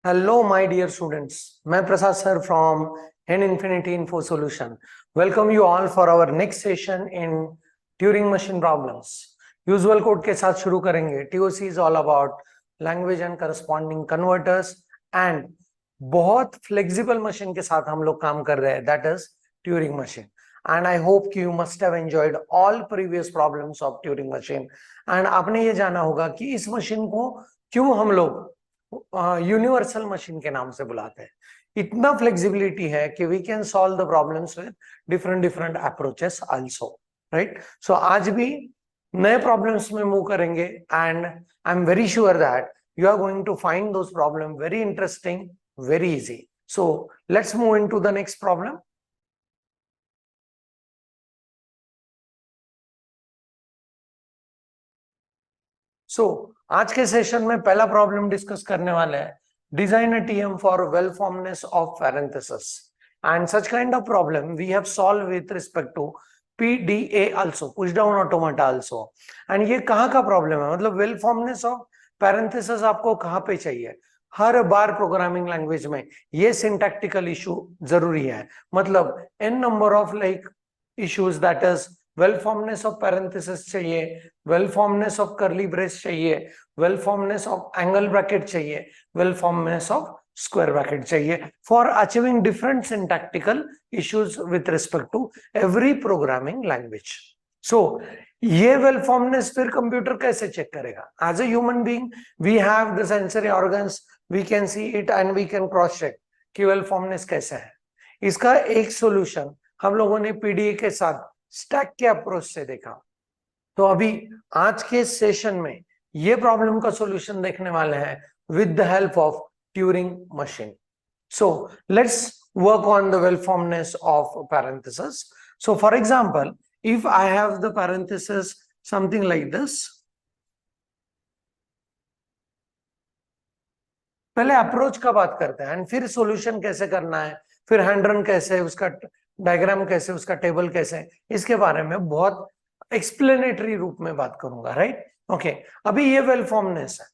Hello, my dear students. मैं प्रसाद sir from N Infinity Info Solution. Welcome you all for our next session in Turing machine problems. Usual code के साथ शुरू करेंगे. TOC is all about language and corresponding converters and बहुत flexible machine के साथ हम लोग काम कर रहे हैं. That is Turing machine. And I hope you must have enjoyed all previous problems of Turing machine. And आपने ये जाना होगा कि इस मशीन को क्यों हम लोग यूनिवर्सल मशीन के नाम से बुलाते हैं. इतना फ्लेक्सिबिलिटी है कि we can solve the problems with different different approaches also, right. So आज भी नए प्रॉब्लम्स में मूव करेंगे and I am very sure that you are going to find those problem very interesting, very easy. So let's move into the next problem. आज के session में पहला problem discuss करने वाले हैं. Design a TM for well फॉर्मनेस of parenthesis and such kind of problem we have solve with respect to PDA also, push down automata also. And ये कहाँ का प्रॉब्लम है, मतलब वेल फॉर्मनेस ऑफ पैरेंथेसिस आपको कहाँ पे चाहिए. हर बार प्रोग्रामिंग लैंग्वेज में ये सिंटैक्टिकल इशू जरूरी है. मतलब an number of like issues, that is well फॉर्मनेस of parenthesis चाहिए, वेल फॉर्मनेस ऑफ कर्ली ब्रेस चाहिए, वेल फॉर्मनेस ऑफ एंगल ब्रैकेट चाहिए, वेल फॉर्मनेस ऑफ स्क्वायर ब्रैकेट चाहिए for achieving different syntactical issues with respect to every programming language. So ये well formness फिर computer कैसे check करेगा. As a human being we have the sensory organs, we can see it and we can cross check कि well फॉर्मनेस कैसे है. इसका एक solution हम लोगों ने पीडीए के साथ स्टैक के अप्रोच से देखा. तो अभी आज के सेशन में ये प्रॉब्लम का सॉल्यूशन देखने वाले हैं with the help of Turing machine. So let's work on the well फॉर्मनेस of parenthesis. So for example, if I have the parenthesis something like this, पहले अप्रोच का बात करते हैं एंड फिर सॉल्यूशन कैसे करना है, फिर हैंड रन कैसे, उसका डायग्राम कैसे, उसका टेबल कैसे, इसके बारे में बहुत एक्सप्लेनेटरी रूप में बात करूंगा, राइट. ओके, अभी ये वेल फॉर्मनेस है,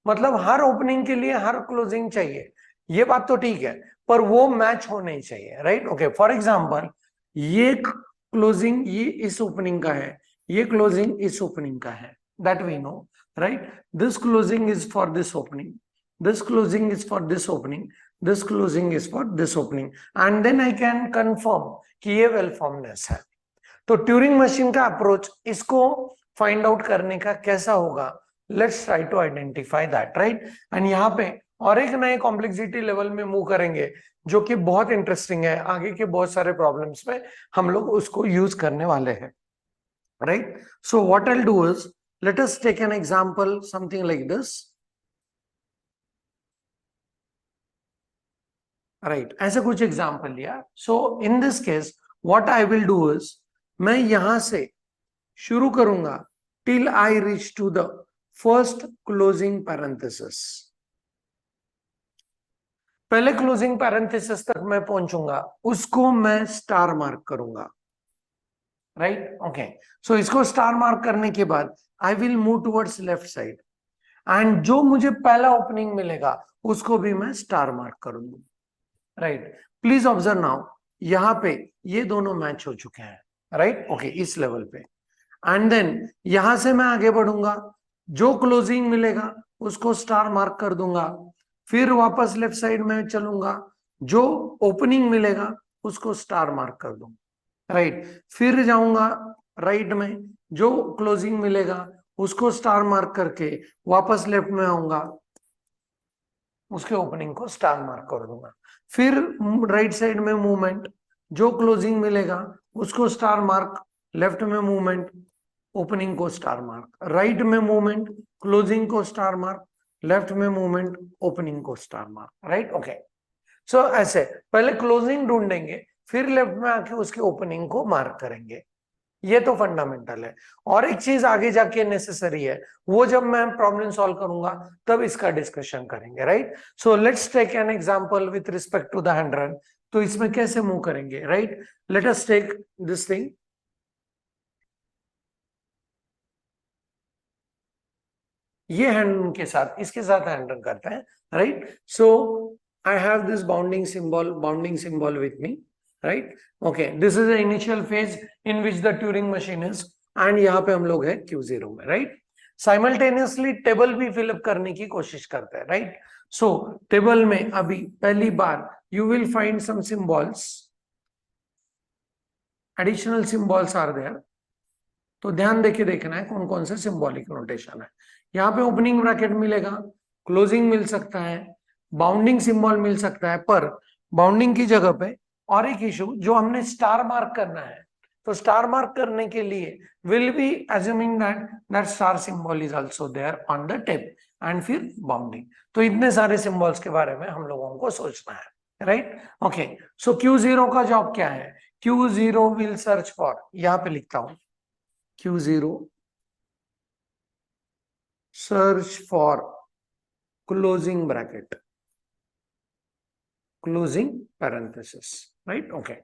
मतलब हर ओपनिंग के लिए हर क्लोजिंग चाहिए, ये बात तो ठीक है, पर वो मैच होने ही चाहिए, राइट. ओके, फॉर एग्जांपल ये क्लोजिंग ये इस ओपनिंग का है, ये क्लोजिंग इस ओपनिंग का है, that we know, right. This closing is for this opening, this closing is for this opening, this closing is for this opening, and then I can confirm कि ये वेल फॉर्मनेस है. तो Turing machine का approach इसको find out करने का कैसा होगा, let's try to identify that, right. And यहाँ पे और एक नए कॉम्प्लेक्सिटी लेवल में मूव करेंगे जो कि बहुत इंटरेस्टिंग है. आगे के बहुत सारे प्रॉब्लम्स में हम लोग उसको यूज करने वाले हैं, right. So what I will do is let us take an example something like this, right. ऐसे कुछ एग्जाम्पल लिया. So in this case what I will do is मैं यहां से शुरू करूंगा till I reach to the first closing parenthesis. पहले closing parenthesis तक मैं पहुंचूंगा, उसको मैं स्टार मार्क करूंगा, राइट. ओके, सो इसको स्टार मार्क करने के बाद I will move towards left side and जो मुझे पहला ओपनिंग मिलेगा उसको भी मैं स्टार मार्क करूंगा, राइट. प्लीज ऑब्जर्व नाउ, यहाँ पे ये दोनों मैच हो चुके हैं, राइट. ओके, इस लेवल पे. एंड देन यहां से मैं आगे बढ़ूंगा, जो क्लोजिंग मिलेगा उसको स्टार मार्क कर दूंगा, फिर वापस लेफ्ट साइड में चलूंगा, जो ओपनिंग मिलेगा उसको स्टार मार्क कर दूंगा, राइट. फिर जाऊंगा राइट में, जो क्लोजिंग मिलेगा उसको स्टार मार्क करके वापस लेफ्ट में आऊंगा, उसके ओपनिंग को स्टार मार्क कर दूंगा. फिर राइट साइड में मूवमेंट, जो क्लोजिंग मिलेगा उसको स्टार मार्क, लेफ्ट में मूवमेंट, ओपनिंग को स्टार मार्क, राइट में मूवमेंट, क्लोजिंग को स्टार मार्क, लेफ्ट में मूवमेंट, ओपनिंग को स्टार मार्क, राइट. ओके, सो ऐसे पहले क्लोजिंग ढूंढेंगे, फिर लेफ्ट में आके उसके ओपनिंग को मार्क करेंगे. ये तो फंडामेंटल है. और एक चीज आगे जाके नेसेसरी है, वो जब मैं प्रॉब्लम सॉल्व करूंगा तब इसका डिस्कशन करेंगे, right. So let's take an example with respect to the hand run. तो इसमें कैसे मूव करेंगे, right. Let us take this thing. ये हैंड के साथ, इसके साथ हैंड रन करते हैं, right? So I have this bounding symbol with me, right? Okay, this is the initial phase in which the Turing machine is, and यहाँ पे हम लोग है Q0 में, राइट? साइमल्टेनियसली टेबल भी फिलअप करने की कोशिश करते हैं, राइट? सो टेबल में अभी पहली बार you will find some symbols, additional symbols are there, तो ध्यान देके देखना है कौन कौन से सिंबॉलिक नोटेशन है। यहाँ पे ओपनिंग ब्रैकेट मिलेगा, क्लोजिंग मिल सकता है, बाउंडिंग सिंबल मिल सकता है, पर बाउंडिंग की जगह पे और एक इशू, जो हमने स्टार मार्क करना है, तो स्टार मार्क करने के लिए will be assuming that star symbol is also there on the tape, and फिर बाउंडिंग। तो इतने सारे सिंबल्स के बारे में हम लोगों को सोचना है, राइट? ओके, सो Q0 का जॉब क्या है? Q0 विल सर्च फॉर, यहाँ पे लिखता हूं, Q0 search for closing bracket, closing parenthesis, right? Okay,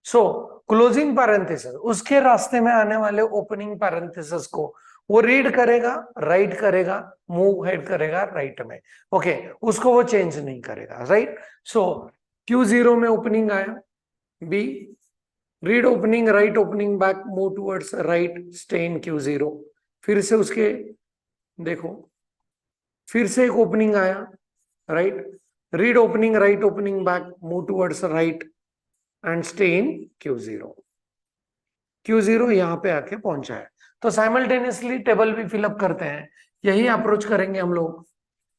so closing parenthesis, उसके रास्ते में आने वाले ओपनिंग parenthesis को वो रीड करेगा, राइट करेगा, मूव हेड करेगा राइट में, ओके, उसको वो चेंज नहीं करेगा, राइट? सो Q0 में ओपनिंग आया, B read opening, right opening back, move towards right, stay in Q0, फिर से उसके देखो, फिर से एक ओपनिंग आया, right, read opening, right opening back, move towards right and stay in Q0। Q0 यहां पे आके पहुंचा है, तो साइमल्टेनियसली टेबल भी फिलअप करते हैं, यही अप्रोच करेंगे हम लोग,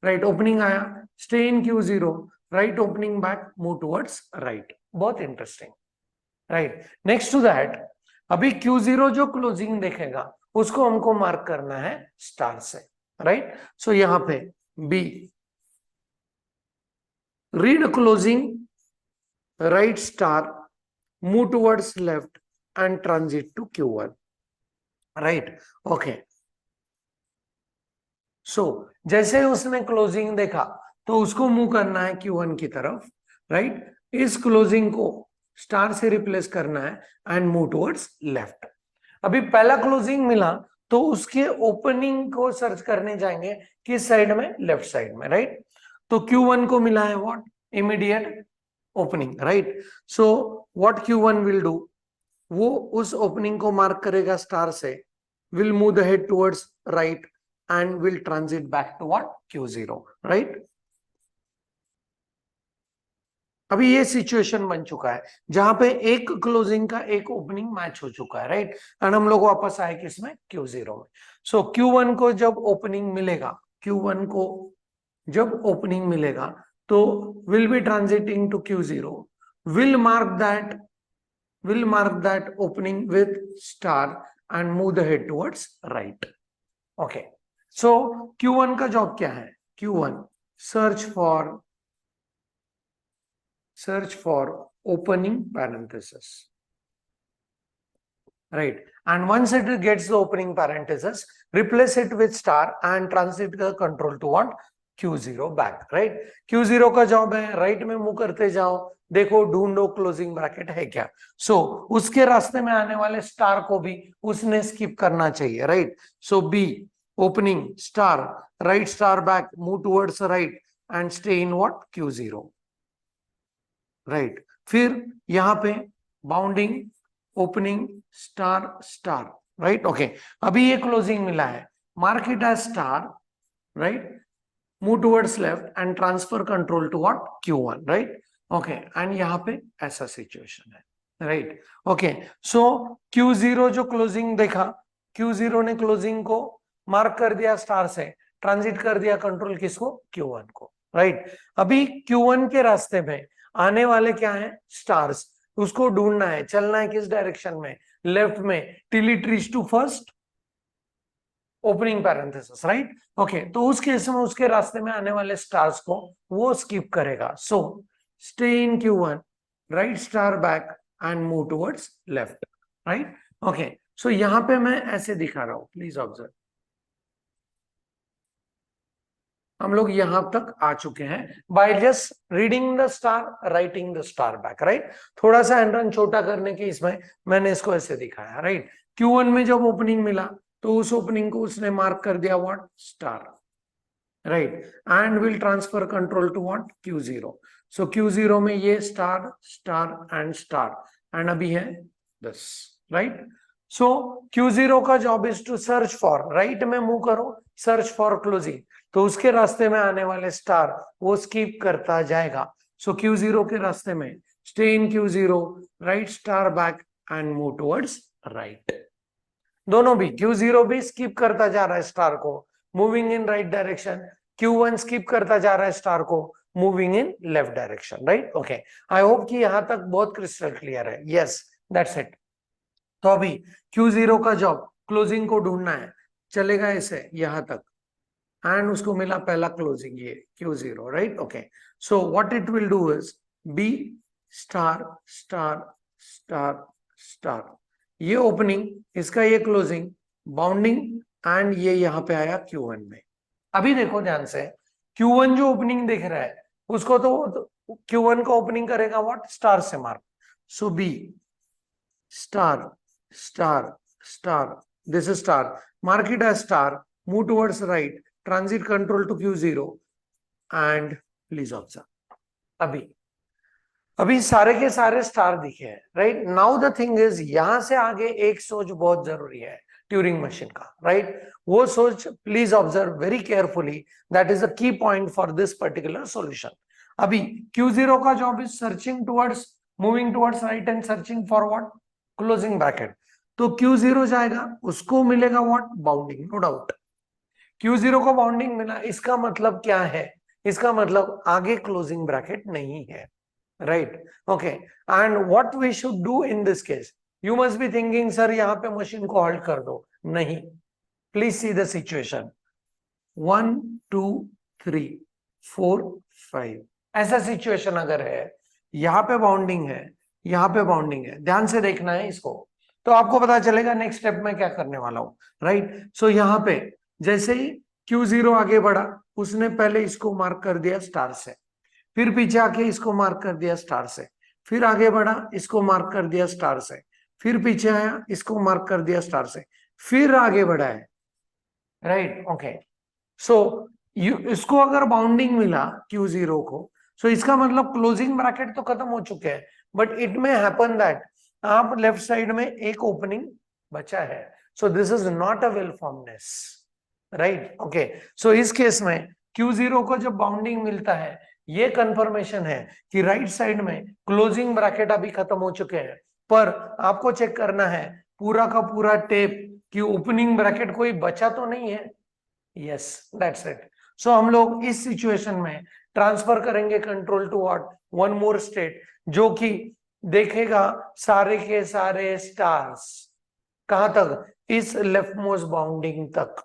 राइट? ओपनिंग आया, stay in Q0, right opening back, move towards right, बहुत interesting, right? Next to that, अभी Q0 जो क्लोजिंग देखेगा उसको हमको मार्क करना है स्टार से, राइट? सो यहां पे we read closing, right star, move towards left and transit to Q1, right? Okay, so जैसे उसने क्लोजिंग देखा तो उसको मूव करना है Q1 की तरफ, राइट? इस क्लोजिंग को स्टार से रिप्लेस करना है एंड मूव टुवर्ड्स लेफ्ट। अभी पहला क्लोजिंग मिला तो उसके ओपनिंग को सर्च करने जाएंगे, किस साइड में? लेफ्ट साइड में, राइट? तो Q1 को मिला है what? Immediate opening, right? So what Q1 will do, वो उस ओपनिंग को मार्क करेगा स्टार से, will move the head towards right and will transit back to what? Q0, right? अभी ये सिचुएशन बन चुका है जहां पे एक क्लोजिंग का एक ओपनिंग मैच हो चुका है, राइट? एंड हम लोग वापस आए किसमें? Q0 में। सो Q1 को जब ओपनिंग मिलेगा, Q1 को जब ओपनिंग मिलेगा तो will be transiting to Q0, will mark that opening with star and move the head towards right, okay? So Q1 का जॉब क्या है? Q1 search for opening parenthesis, right? And once it gets the opening parenthesis, replace it with star and transit the control to what? Q0 back, right? Q0 का job है right में move करते जाओ, देखो ढूंढो closing bracket है क्या। सो उसके रास्ते में आने वाले स्टार को भी उसने स्किप करना चाहिए, right? So B opening star, right star back, move towards right and stay in what? Q0, right? फिर यहां पे bounding, opening, star star, right? Okay, अभी ये क्लोजिंग मिला है, mark it as star, right? Move towards left and transfer control to what? Q1, right? Okay, and यहां पे ऐसा सिचुएशन है, राइट? ओके, सो Q0 जो क्लोजिंग देखा, Q0 ने क्लोजिंग को मार्क कर दिया स्टार से, ट्रांजिट कर दिया कंट्रोल किसको? Q1 को, राइट? अभी Q1 के रास्ते में आने वाले क्या है? स्टार्स, उसको ढूंढना है, चलना है किस डायरेक्शन में? लेफ्ट में, till it reach to first opening parenthesis, right? Okay, तो उस केस में उसके रास्ते में आने वाले स्टार्स को वो स्किप करेगा। So stay in Q1, right star back and move towards left, right? Okay, so यहां पे मैं ऐसे दिखा रहा हूं, प्लीज ऑब्जर्व। हम लोग यहां तक आ चुके हैं by just reading the star, writing the star back, right? थोड़ा सा हैंड रन छोटा करने के इसमें मैंने इसको ऐसे दिखाया, राइट? Q1 में जब ओपनिंग मिला तो उस ओपनिंग को उसने मार्क कर दिया what, star, right, and will transfer control to what, Q0. So Q0 में ये star star and star and अभी है 10, राइट. सो Q0 का job is to search for, right में मूव करो, सर्च फॉर क्लोजिंग, तो उसके रास्ते में आने वाले स्टार वो स्किप करता जाएगा. सो Q0 के रास्ते में stay in Q0, right star back and move towards right. दोनों भी, Q0 भी स्किप करता जा रहा है स्टार को, moving in right direction. Q1 skip करता जा रहा है स्टार को, moving in left direction, right. Okay, I hope कि यहां तक बहुत क्रिस्टल क्लियर है. Yes, that's it. तो अभी Q0 का जॉब क्लोजिंग को ढूंढना है, चलेगा ऐसे यहां तक, एंड उसको मिला पहला क्लोजिंग ये Q0, right. Okay, so what it will do is B star star star star, ये ओपनिंग, इसका ये क्लोजिंग, बाउंडिंग, एंड ये यहां पे आया Q1 में. अभी देखो ध्यान से, Q1 जो ओपनिंग दिख रहा है उसको तो Q1 का ओपनिंग करेगा व्हाट, स्टार से mark. So B star star star, this is star, mark it as star, move towards right, transit control to Q0, and please observe. अभी सारे के सारे स्टार दिखे हैं, right. Now the thing is, यहां से आगे एक सोच बहुत जरूरी है ट्यूरिंग मशीन का, राइट. वो सोच please observe very carefully, that is the key point for this particular solution. अभी Q0 का job is searching towards, moving towards right and searching for what, closing bracket. तो Q0 जाएगा, उसको मिलेगा what, bounding, no doubt. Q0 को bounding मिला, इसका मतलब क्या है, इसका मतलब आगे क्लोजिंग ब्रैकेट नहीं है, right. Okay, and what we should do in this case, you must be thinking sir यहाँ पे मशीन को हॉल्ट कर दो. नहीं, प्लीज सी द सिचुएशन, 1 2 3 4 5, ऐसा सिचुएशन अगर है, यहाँ पे बाउंडिंग है, यहाँ पे बाउंडिंग है, ध्यान से देखना है इसको, तो आपको पता चलेगा नेक्स्ट स्टेप में क्या करने वाला हूं, राइट. सो यहाँ पे जैसे ही Q0 आगे बढ़ा, उसने पहले इसको मार्क कर दिया स्टार से, फिर पीछे आके इसको मार्क कर दिया स्टार से, फिर आगे बढ़ा, इसको मार्क कर दिया स्टार से, फिर पीछे आया, इसको मार्क कर दिया स्टार से, फिर आगे बढ़ा है, राइट. ओके, सो इसको अगर बाउंडिंग मिला Q0 को, सो इसका मतलब क्लोजिंग ब्रैकेट तो खत्म हो चुके हैं, but it may happen that आप लेफ्ट साइड में एक ओपनिंग बचा है. So this is not a well formedness, right. Okay, so इस केस में Q0 को जब बाउंडिंग मिलता है, ये कंफर्मेशन है कि राइट साइड में क्लोजिंग ब्रैकेट अभी खत्म हो चुके हैं, पर आपको चेक करना है पूरा का पूरा टेप कि ओपनिंग ब्रैकेट कोई बचा तो नहीं है. Yes, that's it. सो हम लोग इस सिचुएशन में ट्रांसफर करेंगे control to what, one more state, जो कि देखेगा सारे के सारे स्टार्स कहां तक, इस लेफ्ट मोस्ट बाउंडिंग तक,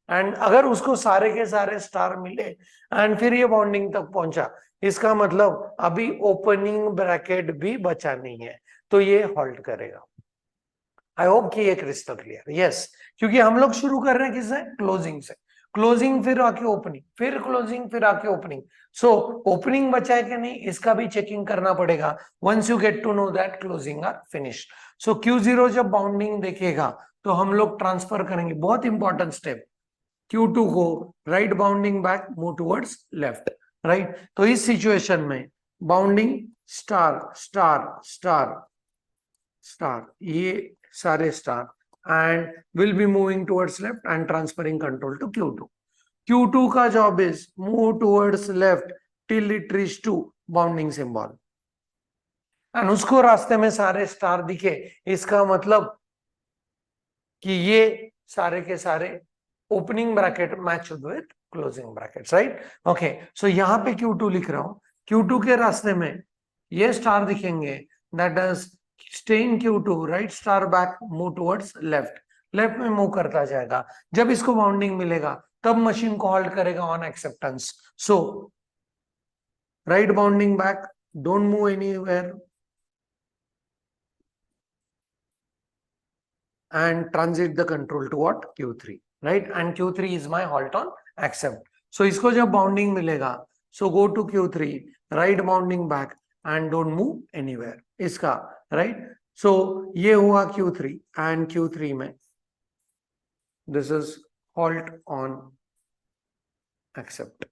एंड अगर उसको सारे के सारे स्टार मिले एंड फिर ये बाउंडिंग तक पहुंचा, इसका मतलब अभी ओपनिंग ब्रैकेट भी बचा नहीं है, तो ये हॉल्ट करेगा. आई होप कि ये क्रिस्टल क्लियर. यस, क्योंकि हम लोग शुरू कर रहे हैं किससे, क्लोजिंग से, क्लोजिंग फिर आके ओपनिंग, फिर क्लोजिंग फिर आके ओपनिंग. सो ओपनिंग बचा है कि नहीं, इसका भी चेकिंग करना पड़ेगा once you get to know that closing are finished. So Q0 जब बाउंडिंग देखेगा तो हम लोग ट्रांसफर करेंगे, बहुत इंपॉर्टेंट स्टेप, Q2 को right bounding back, move towards left, right. तो इस सिचुएशन में bounding star star star star, ये सारे star, and will be moving towards left and transferring control to Q2. Q2 का job is move towards left till it reach to bounding symbol, and उसको रास्ते में सारे star दिखे, इसका मतलब कि ये सारे के सारे opening bracket match with closing brackets, right. Okay, so यहां पे Q2 लिख रहा हूं, Q2 के रास्ते में ये स्टार दिखेंगे, that is stay in Q2, right star back, move towards left, left में मूव करता जाएगा. जब इसको बाउंडिंग मिलेगा तब मशीन को होल्ड करेगा on acceptance. So right bounding back, don't move anywhere, and transit the control to what, Q3, right. And Q3 is my halt on accept. So इसको जब बाउंडिंग मिलेगा, so go to Q3, right bounding back and don't move anywhere, इसका, right. So ये हुआ Q3 and Q3 में this is halt on accept.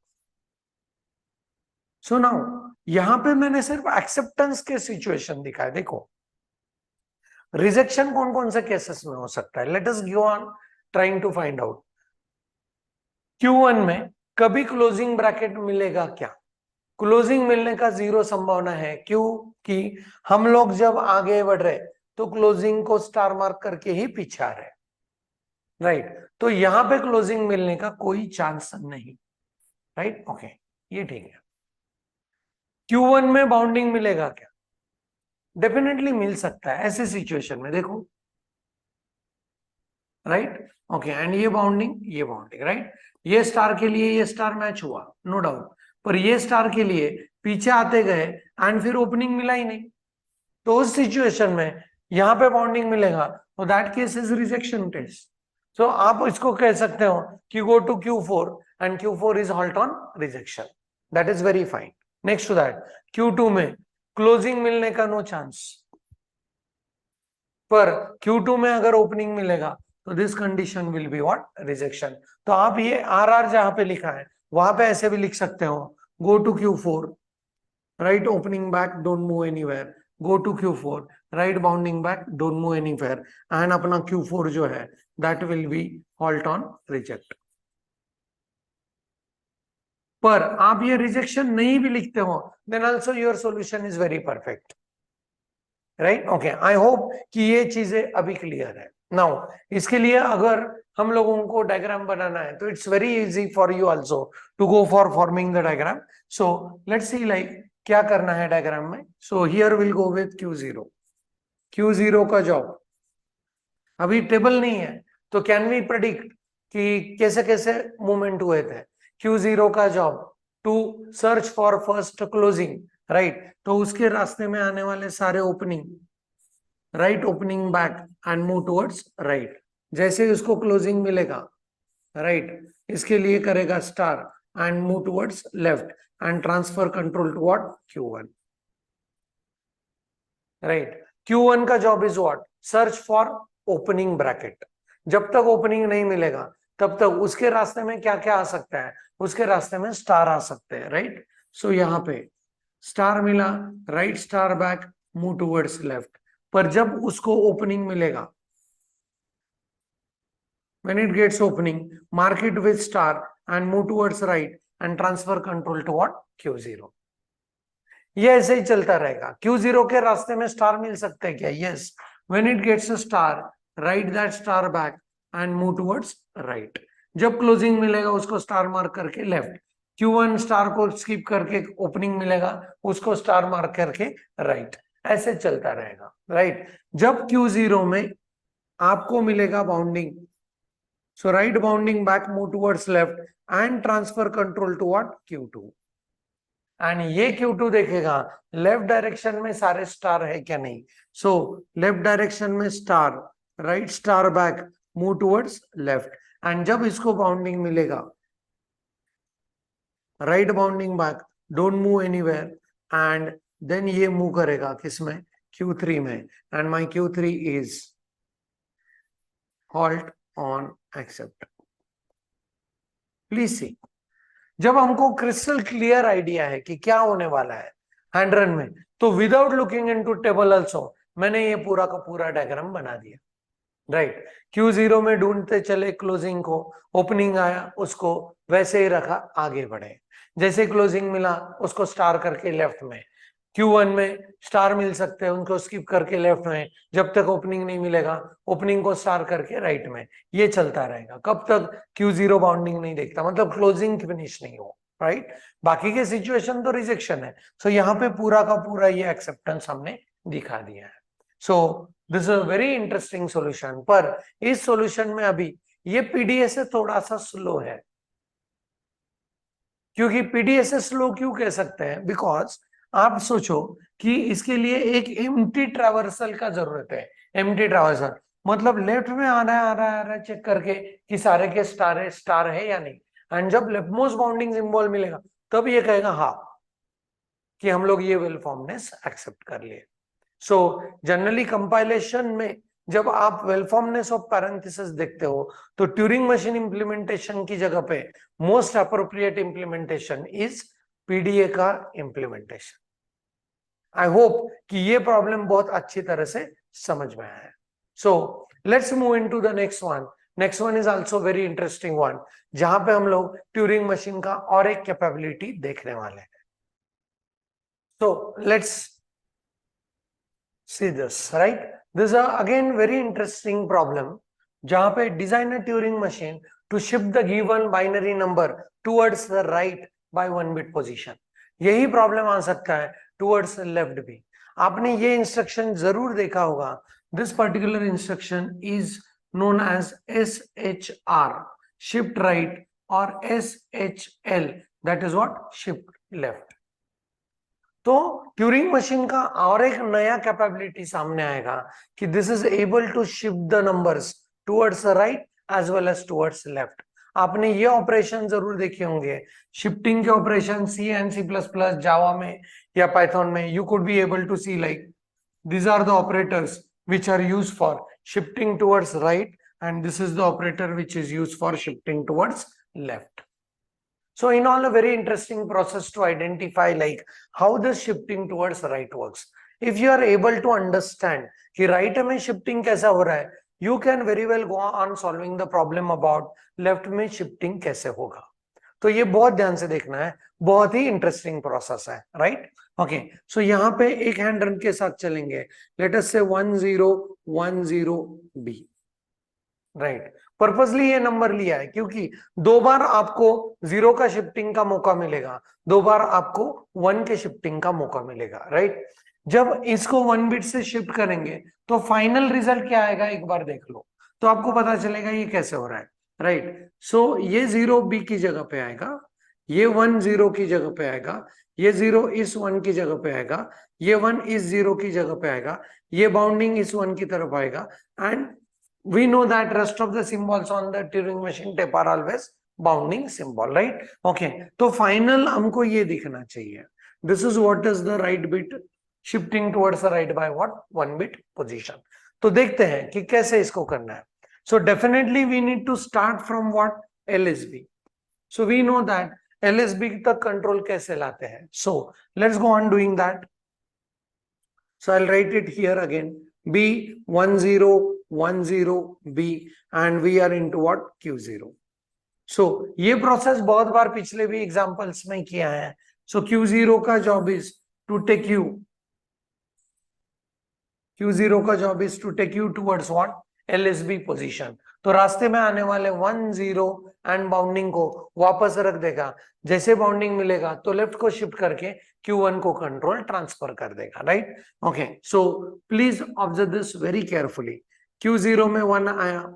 So now यहां पे मैंने सिर्फ एक्सेप्टेंस के सिचुएशन दिखाए. देखो रिजेक्शन कौन कौन से केसेस में हो सकता है. Let us go on trying to find out. Q1 में कभी क्लोजिंग ब्रैकेट मिलेगा क्या. क्लोजिंग मिलने का जीरो संभावना है. क्यों कि हम लोग जब आगे बढ़ रहे तो क्लोजिंग को स्टार मार्क करके ही पीछे आ रहे. राइट तो यहां पे क्लोजिंग मिलने का कोई चांस नहीं. राइट ओके ये ठीक है. Q1 में बाउंडिंग मिलेगा क्या. डेफिनेटली मिल सकता है ऐसे सिचुएशन में. देखो राइट ओके एंड ये बाउंडिंग राइट. ये स्टार के लिए ये स्टार मैच हुआ नो डाउट. पर ये स्टार के लिए पीछे आते गए एंड फिर ओपनिंग मिला ही नहीं. तो उस सिचुएशन में यहां पे बाउंडिंग मिलेगा तो that case is rejection test. So आप इसको कह सकते हो कि go to Q4 and Q4 is halt on rejection. That is very fine. Next to that Q2 में क्लोजिंग मिलने का नो चांस. पर Q2 में अगर ओपनिंग मिलेगा तो this condition will be what rejection. तो आप ये RR जहां पे लिखा है वहां पे ऐसे भी लिख सकते हो. Go to Q4 right opening back don't move anywhere. Go to Q4 right bounding back don't move anywhere and अपना Q4 जो है that will be halt on reject. पर आप ये रिजेक्शन नहीं भी लिखते हो then also your solution is very perfect. Right okay I hope कि ये चीजें अभी क्लियर है. नाउ इसके लिए अगर हम लोगों को डायग्राम बनाना है तो it's very easy for you also to go for forming the diagram. So let's see like क्या करना है डायग्राम में. So here will go with Q0. Q0 का जॉब अभी टेबल नहीं है तो कैन वी प्रेडिक्ट कि कैसे कैसे मूवमेंट हुए थे. Q0 का job to search for first closing. Right तो उसके रास्ते में आने वाले सारे opening right opening back and move towards right. जैसे उसको क्लोजिंग मिलेगा राइट इसके लिए करेगा star and move towards left and transfer control to what Q1. Right Q1 का job is what search for opening bracket. जब तक ओपनिंग नहीं मिलेगा तब तक उसके रास्ते में क्या क्या आ सकता है. उसके रास्ते में स्टार आ सकते हैं. राइट सो यहाँ पे स्टार मिला right star back move towards left. पर जब उसको ओपनिंग मिलेगा when it gets opening mark it with star and move towards right and transfer control to what Q0. ये ऐसे ही चलता रहेगा. Q0 के रास्ते में स्टार मिल सकते हैं क्या. Yes when it gets a star write that star back and move towards right. जब क्लोजिंग मिलेगा उसको स्टार मार्क करके लेफ्ट. Q1 स्टार को स्किप करके ओपनिंग मिलेगा उसको स्टार मार्क करके राइट. ऐसे चलता रहेगा. राइट जब Q0 में आपको मिलेगा bounding so right bounding back move towards left and transfer control to what Q2. and ये Q2 देखेगा लेफ्ट डायरेक्शन में सारे स्टार है क्या नहीं. सो लेफ्ट डायरेक्शन में star right star back move towards left and जब इसको बाउंडिंग मिलेगा right bounding back don't move anywhere and then ये मूव करेगा किसमें Q3 में and my Q3 is halt on accept. Please see जब हमको क्रिस्टल क्लियर आइडिया है कि क्या होने वाला है 100 में तो without looking into table also मैंने ये पूरा का पूरा डायग्राम बना दिया. राइट Q0 में ढूंढते चले क्लोजिंग को. ओपनिंग आया उसको वैसे ही रखा आगे बढ़े. जैसे क्लोजिंग मिला उसको स्टार करके लेफ्ट में. Q1 में स्टार मिल सकते हैं उनको स्किप करके लेफ्ट में. जब तक ओपनिंग नहीं मिलेगा ओपनिंग को स्टार करके राइट में. ये चलता रहेगा कब तक Q0 बाउंडिंग नहीं देखता मतलब क्लोजिंग फिनिश नहीं हो. राइट बाकी के सिचुएशन तो रिजेक्शन है. सो यहाँ पे पूरा का पूरा ये एक्सेप्टेंस हमने दिखा दिया है. So this is a very interesting solution. पर इस सॉल्यूशन में अभी ये पीडीएस से थोड़ा सा स्लो है. क्योंकि पीडीएस स्लो क्यों कह सकते हैं बिकॉज आप सोचो कि इसके लिए एक एम्प्टी ट्रैवर्सल का जरूरत है. एम्प्टी ट्रैवर्सल मतलब लेफ्ट में आ रहा है चेक करके कि सारे के स्टार है या नहीं. एंड जब लेफ्ट मोस्ट बाउंडिंग सिंबल मिलेगा तब ये कहेगा हाँ कि हम लोग ये वेल फॉर्मनेस एक्सेप्ट कर लिए. सो जनरली कंपाइलेशन में जब आप वेलफॉर्मनेस ऑफ पैरेंथेसिस देखते हो तो ट्यूरिंग मशीन इंप्लीमेंटेशन की जगह पे most appropriate implementation is PDA का इंप्लीमेंटेशन। आई होप कि ये प्रॉब्लम बहुत अच्छी तरह से समझ में आया है। सो let's move into the next one. Next one is also very interesting one, जहां पे हम लोग ट्यूरिंग मशीन का और एक कैपेबिलिटी देखने वाले हैं। So let's see this, right? This is again very interesting problem, जहां पे design a Turing machine to shift the given binary number towards the right by 1 bit position। यही प्रॉब्लम आ सकता है towards the left भी। आपने ये instruction जरूर देखा होगा। This particular instruction is known as SHR, shift right, और SHL, that is what, shift left। तो ट्यूरिंग मशीन का और एक नया कैपेबिलिटी सामने आएगा कि this is able to shift the numbers towards right as well as towards left. आपने ये ऑपरेशन जरूर देखे होंगे, शिफ्टिंग के operation C and C plus plus Java में या पाइथन में। You could be able to see like these are the operators which are used for shifting towards right, and this is the operator which is used for shifting towards left. So in all, a very interesting process to identify like how the shifting towards right works. If you are able to understand कि right में shifting कैसा हो रहा है, you can very well go on solving the problem about left में shifting कैसे होगा। तो ये बहुत ध्यान से देखना है, बहुत ही इंटरेस्टिंग प्रोसेस है, राइट? ओके, सो यहाँ पे एक हैंड रन के साथ चलेंगे। लेट अस से 1010B, राइट? पर्पसली ये नंबर लिया है क्योंकि दो बार आपको 0 का शिफ्टिंग का मौका मिलेगा, दो बार आपको 1 के शिफ्टिंग का मौका मिलेगा, राइट? जब इसको 1 बिट से शिफ्ट करेंगे तो फाइनल रिजल्ट क्या आएगा एक बार देख लो, तो आपको पता चलेगा ये कैसे हो रहा है, राइट? सो ये 0B की जगह पे आएगा, ये 1 0 की जगह पे आएगा, ये 0 इस 1 की जगह पे आएगा, ये 1 इस 0 की जगह पे आएगा, ये बाउंडिंग इस 1 की तरफ आएगा, and we know that rest of the symbols on the Turing machine tape are always bounding symbol, right? Okay, तो final हमको ये दिखना चाहिए, this is what is the right bit shifting towards the right by what, 1 bit position। तो देखते हैं कि कैसे इसको करना है। So definitely we need to start from what, LSB। So we know that LSB तक कंट्रोल कैसे लाते हैं। So let's go on doing that। So I'll write it here again, B1010B, and we are into what, Q0। So ये process बहुत बार पिछले भी examples में किया है। So Q0 का job is to take you, Q0 का job is to take you towards what, LSB position. तो रास्ते में आने वाले 1 0 एंड बाउंडिंग को वापस रख देगा। जैसे बाउंडिंग मिलेगा तो लेफ्ट को शिफ्ट करके Q1 को कंट्रोल ट्रांसफर कर देगा, right? Okay, so please observe this very carefully. Q0 में 1 आया,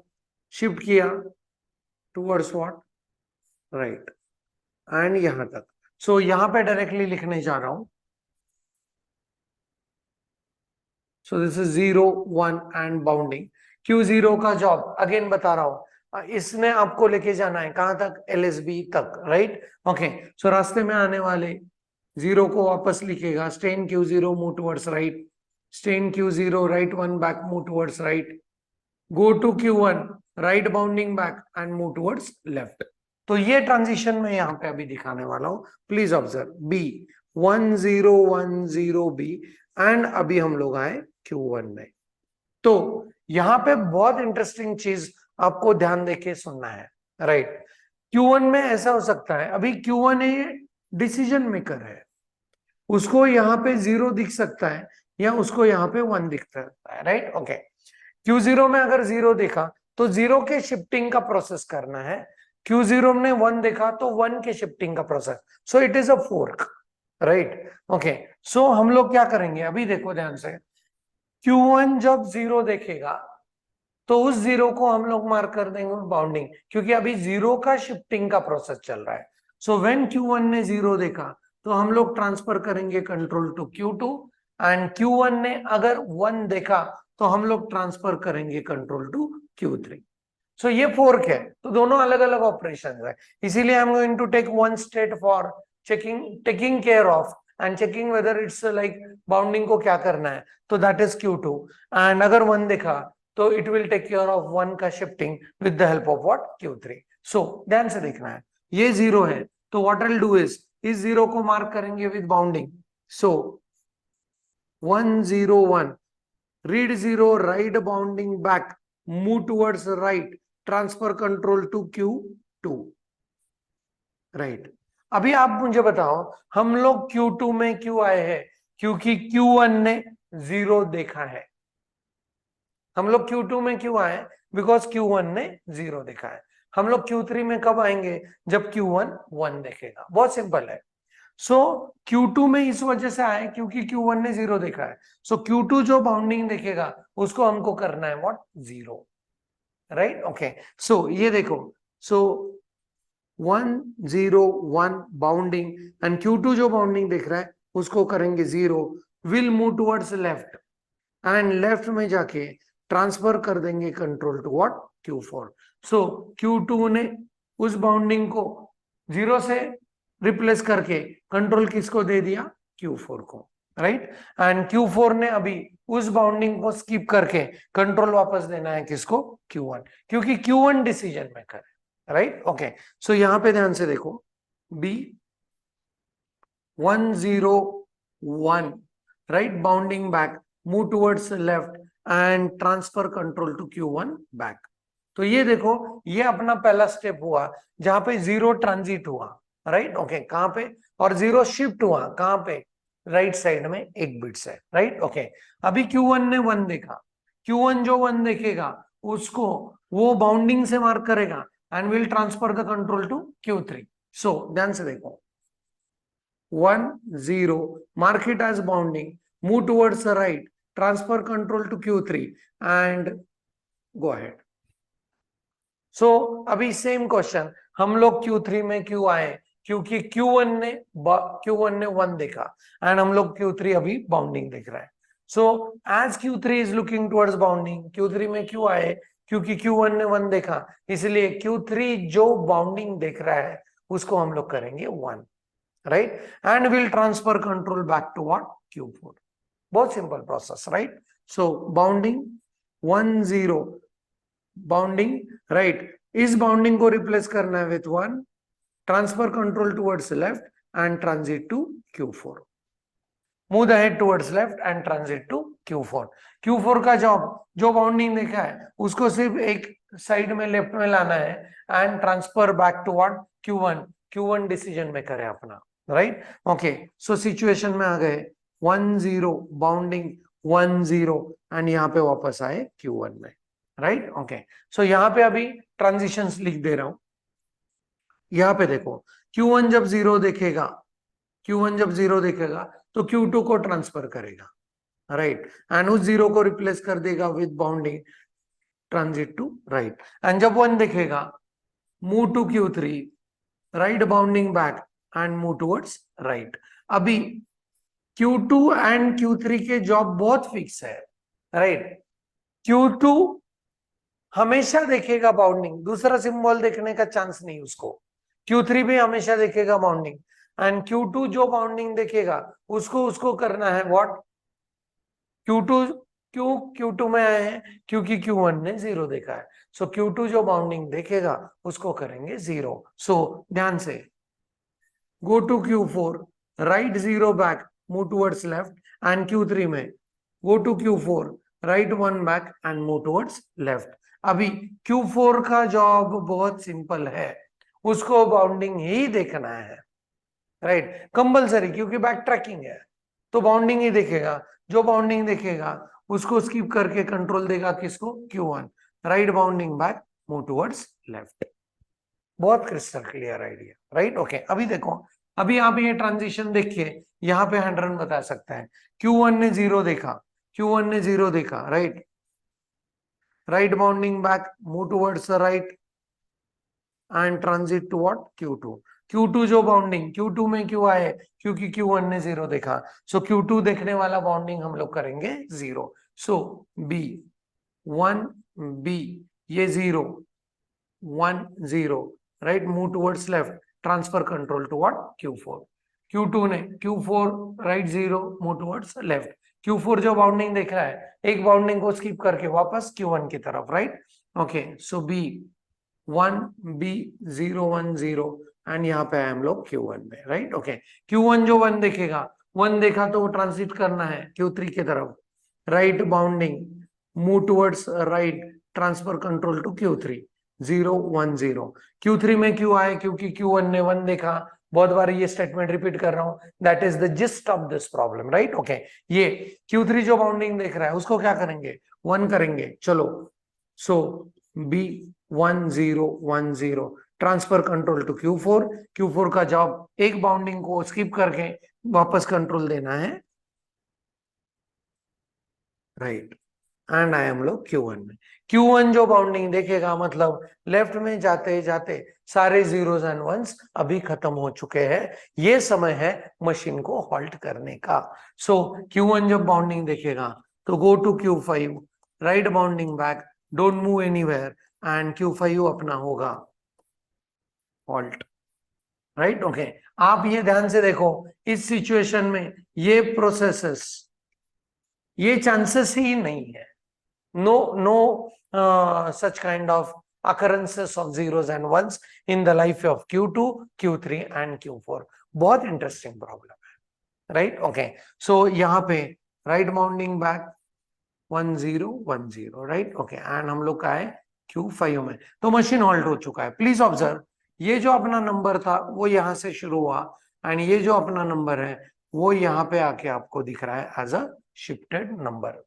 शिफ्ट किया टुवर्ड्स व्हाट, राइट, एंड यहां तक। सो यहां पे डायरेक्टली लिखने जा रहा हूं। सो this is 0 1 and bounding. Q0 का जॉब अगेन बता रहा हूं, इसने आपको लेके जाना है कहां तक, LSB तक, राइट? ओके, सो रास्ते में आने वाले 0 को वापस लिखेगा, stay in Q0 move towards right, stay in Q0 right 1 back move towards right, go to Q1 right bounding back and move towards left. तो ये ट्रांजिशन में यहां पे अभी दिखाने वाला हूं, प्लीज ऑब्जर्व। B1010B, एंड अभी हम लोग आए Q1 में। तो यहां पे बहुत इंटरेस्टिंग चीज आपको ध्यान देके सुनना है, राइट? Q1 में ऐसा हो सकता है, अभी Q1 डिसीजन मेकर है, उसको यहाँ पे 0 दिख सकता है या उसको यहाँ पे 1 दिख सकता है, राइट? ओके, Q0 में अगर 0 देखा तो 0 के शिफ्टिंग का प्रोसेस करना है, Q0 ने 1 देखा तो 1 के शिफ्टिंग का process. So it is a fork, right? Okay, so हम लोग क्या करेंगे, अभी देखो ध्यान से। Q1 जब 0 देखेगा तो उस 0 को हम लोग मार्क कर देंगे बाउंडिंग, क्योंकि अभी 0 का शिफ्टिंग का प्रोसेस चल रहा है। सो व्हेन Q1 ने 0 देखा तो हम लोग ट्रांसफर करेंगे control to Q2, and Q1 ने अगर 1 देखा तो हम लोग ट्रांसफर करेंगे कंट्रोल टू Q3। सो ये फोर्क है, तो दोनों अलग अलग ऑपरेशन है, इसीलिए I am going to take one state for taking care of and checking whether it's like bounding को क्या करना है, तो दैट इज Q2। एंड अगर 1 देखा तो it will take care of 1 का shifting with the help of what Q3. So ध्यान से देखना है, ये 0 है तो व्हाट विल डू इज इस 0 को मार्क करेंगे with bounding. So 1 0 1 read 0, write bounding back, move towards right, transfer control to Q2. Right. अभी आप मुझे बताओ हम लोग Q2 में क्यों आए हैं? क्योंकि Q1 ने 0 देखा है. हम लोग Q2 में क्यों आए? बिकॉज Q1 ने 0 देखा है. हम लोग Q3 में कब आएंगे? जब Q1 1 देखेगा. बहुत सिंपल है. सो Q2 में इस वजह से आए क्योंकि Q1 ने 0 देखा है. सो Q2 जो बाउंडिंग देखेगा उसको हमको करना है व्हाट? 0. राइट. ओके. सो ये देखो. सो 1 0 1 बाउंडिंग एंड Q2 जो बाउंडिंग देख रहा है उसको करेंगे 0. Will move towards left and left में जाके ट्रांसफर कर देंगे control to what? Q4. So Q2 ने उस बाउंडिंग को 0 से रिप्लेस करके कंट्रोल किसको दे दिया? Q4 को. राइट. एंड Q4 ने अभी उस बाउंडिंग को स्किप करके कंट्रोल वापस देना है किसको? Q1, क्योंकि Q1 डिसीजन मेकर है. राइट. ओके. सो यहां पे ध्यान से देखो. B 1 0 1 right bounding back, move towards left and transfer control to Q1 back. तो ये देखो ये अपना पहला स्टेप हुआ जहां पे 0 ट्रांजिट हुआ. राइट. ओके. कहां पे? और 0 शिफ्ट हुआ कहां पे? राइट साइड में 1 बिट से. राइट. ओके. अभी Q1 ने 1 देखा. Q1 जो 1 देखेगा उसको वो बाउंडिंग से मार्क करेगा and will transfer the control to Q3. So ध्यान से देखो 1 0 mark it as bounding, move towards the right, transfer control to Q3 and go ahead. So अभी सेम क्वेश्चन हम लोग Q3 में क्यों आए? क्योंकि Q1 ने 1 देखा एंड हम लोग Q3 अभी बाउंडिंग देख रहा है. So as Q3 is looking towards bounding, Q3 में क्यों आए? क्योंकि Q1 ने 1 देखा, इसलिए Q3 जो बाउंडिंग देख रहा है उसको हम लोग करेंगे 1. right, and will transfer control back to what? Q4. बहुत simple process. Right. So bounding 1 0 bounding. Right. इस बाउंडिंग को रिप्लेस करना है with 1, transfer control towards left and transit to Q4. Move the head towards left and transit to Q4. Q4 का job जो bounding देखा है उसको सिर्फ एक साइड में लेफ्ट में लाना है and transfer back to what? Q1. Q1 decision maker है अपना. राइट. ओके. सो सिचुएशन में आ गए 1 0 बाउंडिंग 1 0 एंड यहाँ पे वापस आए Q1 में. राइट. ओके. सो यहाँ पे अभी ट्रांजिशंस लिख दे रहा हूं. यहाँ पे देखो Q1 जब 0 देखेगा, Q1 जब 0 देखेगा तो Q2 को ट्रांसफर करेगा. राइट. एंड उस 0 को रिप्लेस कर देगा with bounding transit to right. And जब 1 देखेगा move to Q3 right bounding back and move towards right. अभी Q2 एंड Q3 के जॉब बहुत फिक्स है. राइट. Q2 हमेशा देखेगा बाउंडिंग, दूसरा सिंबल देखने का चांस नहीं उसको. Q3 भी हमेशा देखेगा बाउंडिंग एंड Q2 जो बाउंडिंग देखेगा उसको करना है व्हाट? Q2 क्यों Q2 में आए हैं? क्योंकि Q1 ने 0 देखा है. सो Q2 जो बाउंडिंग देखेगा उसको करेंगे 0. सो ध्यान से go to Q4, write 0 back, move towards left and Q3 में go to Q4, write 1 back and move towards left. अभी Q4 का जॉब बहुत सिंपल है, उसको बाउंडिंग ही देखना है. राइट. कंपल्सरी, क्योंकि बैक ट्रैकिंग है तो बाउंडिंग ही देखेगा. जो बाउंडिंग देखेगा उसको स्किप करके कंट्रोल देगा किसको? Q1. Right bounding back, move towards left. बहुत crystal clear idea. Right. Okay. अभी देखो अभी आप ये ट्रांजिशन देखिए, यहाँ पे 100 बता सकता है. Q1 ने 0 देखा, Q1 ने 0 देखा. Right. Right bounding back, move towards the right and transit to what? Q2. Q2 जो बाउंडिंग Q2 में क्यों आए? क्योंकि Q1 ने 0 देखा. सो Q2 देखने वाला बाउंडिंग हम लोग करेंगे 0. सो B 1 B ये 0 1 0 right move towards left, transfer control to what? Q4. Q2 ने Q4 right 0 move towards left. Q4 जो बाउंडिंग देख रहा है, एक बाउंडिंग को स्किप करके वापस Q1 की तरफ, right? Okay, so B1 B0 1 0 and यहाँ पे हम लोग Q1 में, राइट? ओके, Q1 जो 1 देखेगा, 1 देखा तो वो ट्रांसिट करना है Q3 की तरफ, right bounding, move towards right, transfer control to Q3 0 1 0। Q3 में क्यों आए? क्योंकि Q1 ने 1 देखा। बहुत बार ये स्टेटमेंट रिपीट कर रहा हूं, that is the gist of this problem, right? Okay, ये Q3 जो बाउंडिंग देख रहा है उसको क्या करेंगे? 1 करेंगे। चलो, सो B1 0 1 0 transfer control to Q4। Q4 का जॉब एक बाउंडिंग को स्किप करके वापस कंट्रोल देना है, राइट? एंड आई एम लोग Q1 में। Q1 जो बाउंडिंग देखेगा, मतलब लेफ्ट में जाते जाते सारे जीरोस एंड वंस अभी खत्म हो चुके हैं, ये समय है मशीन को हॉल्ट करने का। सो Q1 जब बाउंडिंग देखेगा तो go to Q5, right bounding back, don't move anywhere, and Q5 अपना होगा हॉल्ट, राइट? ओके, आप ये ध्यान से देखो, इस सिचुएशन में ये प्रोसेसेस, ये चांसेस ही नहीं है, no such kind of occurrences of zeros and ones in the life of Q2, Q3 and Q4. बहुत इंटरेस्टिंग प्रॉब्लम है, राइट? ओके, सो यहाँ पे right bounding back 1 0 1 0, right? Okay, and हम लोग का है Q5 में, तो मशीन हॉल्ट हो चुका है। प्लीज ऑब्जर्व, ये जो अपना नंबर था वो यहाँ से शुरू हुआ, एंड ये जो अपना नंबर है वो यहाँ पे आके आपको दिख रहा है एज अ शिफ्टेड नंबर।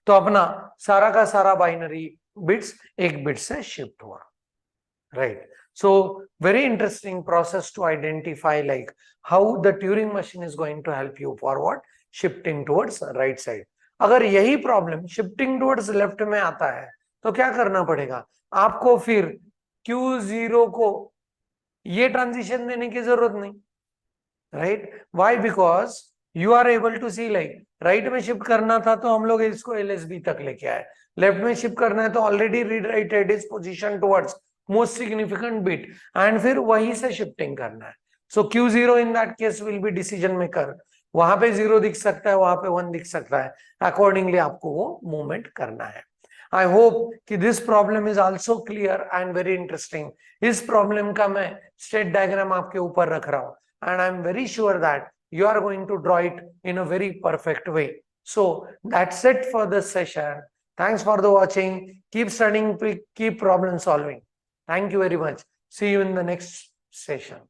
तो अपना सारा का सारा बाइनरी बिट्स एक बिट से शिफ्ट हुआ, right? So very interesting process to identify like how the Turing machine is going to help you forward shifting towards right side. अगर यही प्रॉब्लम शिफ्टिंग टुवर्ड्स लेफ्ट में आता है तो क्या करना पड़ेगा आपको? फिर Q0 को ये ट्रांजिशन देने की जरूरत नहीं, right? Why? Because you are able to see like right में शिफ्ट करना था तो हम लोग इसको LSB तक लेके आए, लेफ्ट में शिफ्ट करना है तो already read righted is position towards most significant bit, and फिर वहीं से शिफ्टिंग करना है। सो Q0 in that case will be decision maker, वहां पे 0 दिख सकता है, वहां पे 1 दिख सकता है, अकॉर्डिंगली आपको वो मूवमेंट करना है। आई होप कि this problem is also clear and very interesting. इस प्रॉब्लम का मैं स्टेट डायग्राम आपके ऊपर रख रहा हूं, and I'm very sure that you are going to draw it in a very perfect way. So that's it for this session. Thanks for the watching. Keep studying, keep problem solving. Thank you very much. See you in the next session.